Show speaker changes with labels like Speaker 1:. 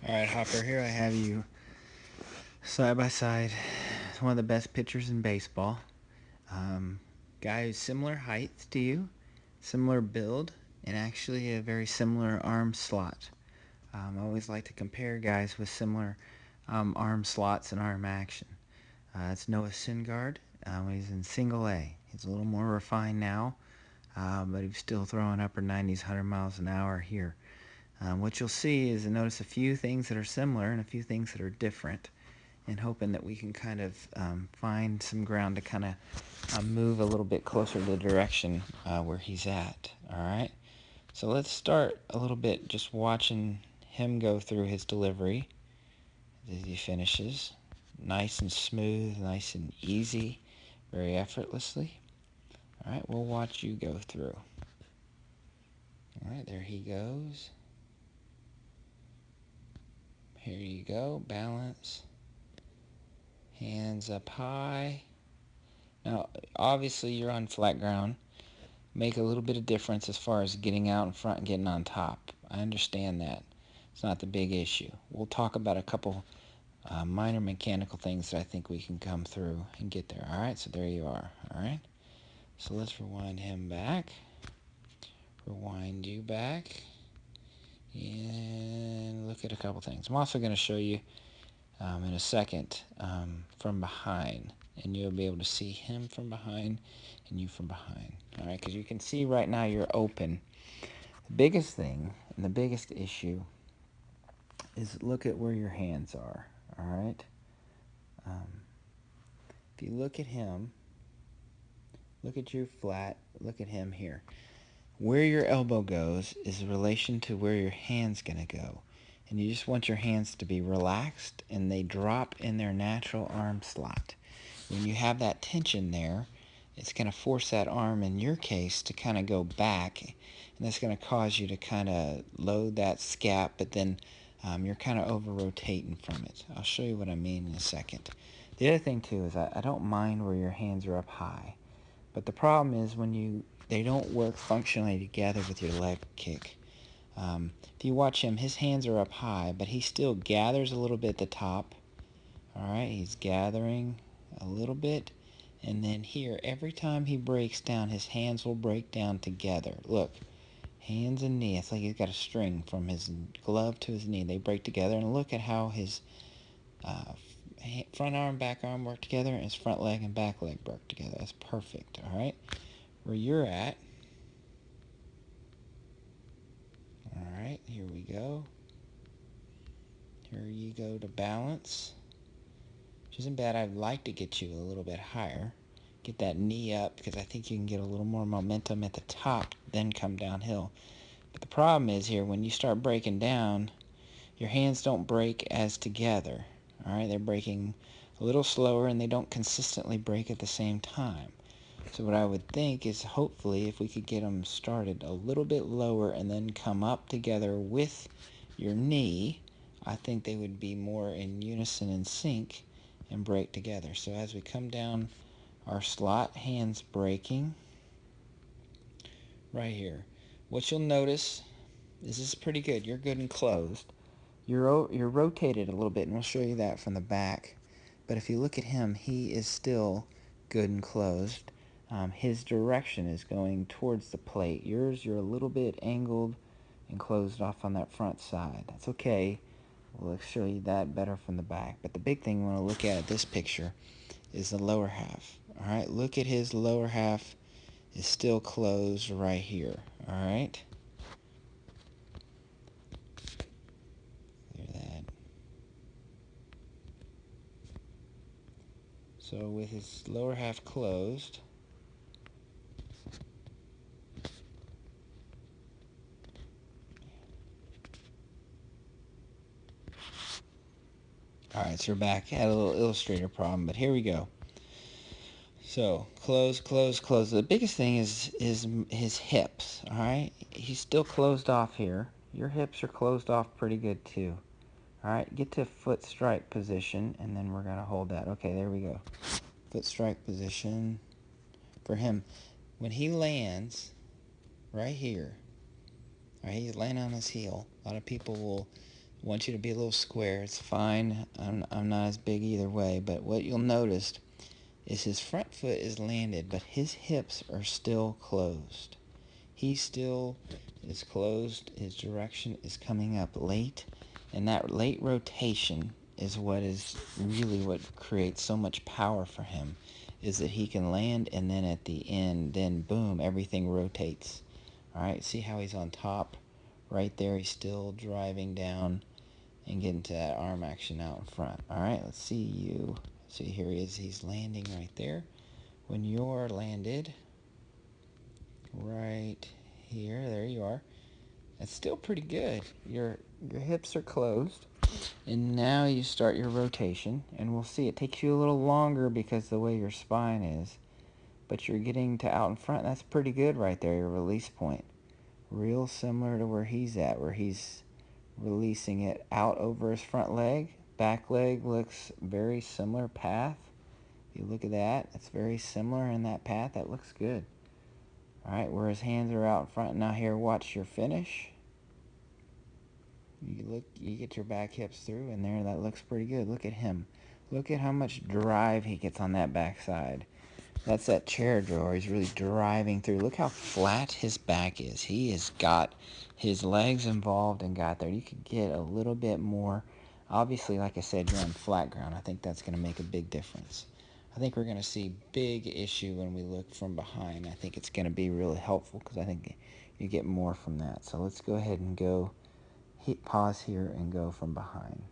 Speaker 1: Alright, Hopper, here I have you side by side. It's one of the best pitchers in baseball. Um, Guy who's similar height to you, similar build, and actually a very similar arm slot. I always like to compare guys with similar arm slots and arm action. It's Noah Syndergaard. He's in single A. He's a little more refined now, but he's still throwing upper 90s, 100 miles an hour here. What you'll see is notice a few things that are similar and a few things that are different, and hoping that we can kind of find some ground to kind of move a little bit closer to the direction where he's at. Alright, so let's start a little bit just watching him go through his delivery as he finishes. Nice and smooth, nice and easy, very effortlessly. Alright, we'll watch you go through. Alright, there he goes. Here you go, balance. Hands up high. Now, obviously you're on flat ground. Make a little bit of difference as far as getting out in front and getting on top. I understand that. It's not the big issue. We'll talk about a couple minor mechanical things that I think we can come through and get there. Alright, so there you are. Alright, so let's rewind him back. Rewind you back. And look at a couple things. I'm also going to show you in a second from behind, and you'll be able to see him from behind and you from behind. Alright, because you can see right now you're open. The biggest thing and the biggest issue is look at where your hands are. Alright, if you look at him, look at you flat, look at him here. Where your elbow goes is in relation to where your hand's going to go. And you just want your hands to be relaxed and they drop in their natural arm slot. When you have that tension there, it's going to force that arm, in your case, to kind of go back. And that's going to cause you to kind of load that scap, but then you're kind of over-rotating from it. I'll show you what I mean in a second. The other thing, too, is I don't mind where your hands are up high. But the problem is when they don't work functionally together with your leg kick. If you watch him, his hands are up high, but he still gathers a little bit at the top. Alright, he's gathering a little bit. And then here, every time he breaks down, his hands will break down together. Look, hands and knee. It's like he's got a string from his glove to his knee. They break together. And look at how his front arm, back arm work together, and his front leg and back leg work together. That's perfect. Alright, where you're at. Alright, here we go. Here you go to balance. Which isn't bad. I'd like to get you a little bit higher. Get that knee up, because I think you can get a little more momentum at the top, then come downhill. But the problem is here, when you start breaking down, your hands don't break as together. Alright, they're breaking a little slower, and they don't consistently break at the same time. So what I would think is, hopefully, if we could get them started a little bit lower and then come up together with your knee, I think they would be more in unison and sync and break together. So as we come down our slot, hands breaking right here. What you'll notice is this is pretty good. You're good and closed. You're rotated a little bit, and we'll show you that from the back. But if you look at him, he is still good and closed. His direction is going towards the plate. Yours, you're a little bit angled and closed off on that front side. That's okay. We'll show you that better from the back. But the big thing we want to look at this picture is the lower half. Alright, look at his lower half is still closed right here. Alright? Clear that. So with his lower half closed, alright, so we're back. Had a little illustrator problem, but here we go. So, close, close, close. The biggest thing is his hips, alright? He's still closed off here. Your hips are closed off pretty good too. Alright, get to foot strike position, and then we're going to hold that. Okay, there we go. Foot strike position for him. When he lands right here, alright, he's laying on his heel. A lot of people want you to be a little square. It's fine. I'm not as big either way, but what you'll notice is his front foot is landed, but his hips are still closed. He still is closed. His direction is coming up late, and that late rotation is what creates so much power for him, is that he can land, and then at the end, then boom, everything rotates. All right, see how he's on top right there? He's still driving down and getting to that arm action out in front. All right, let's see you. See, here he is. He's landing right there. When you're landed right here, there you are. That's still pretty good. Your hips are closed. And now you start your rotation, and we'll see it takes you a little longer because the way your spine is, but you're getting to out in front. That's pretty good right there, your release point. Real similar to where he's at, where he's releasing it out over his front leg. Back leg looks very similar path. If you look at that, it's very similar in that path. That looks good. All right, where his hands are out in front. Now here, watch your finish. You get your back hips through, and there, that looks pretty good. Look at him. Look at how much drive he gets on that back side. That's that chair drawer. He's really driving through. Look how flat his back is. He has got his legs involved and got there. You could get a little bit more. Obviously, like I said, you're on flat ground. I think that's going to make a big difference. I think we're going to see big issue when we look from behind. I think it's going to be really helpful because I think you get more from that. So let's go ahead and go hit pause here and go from behind.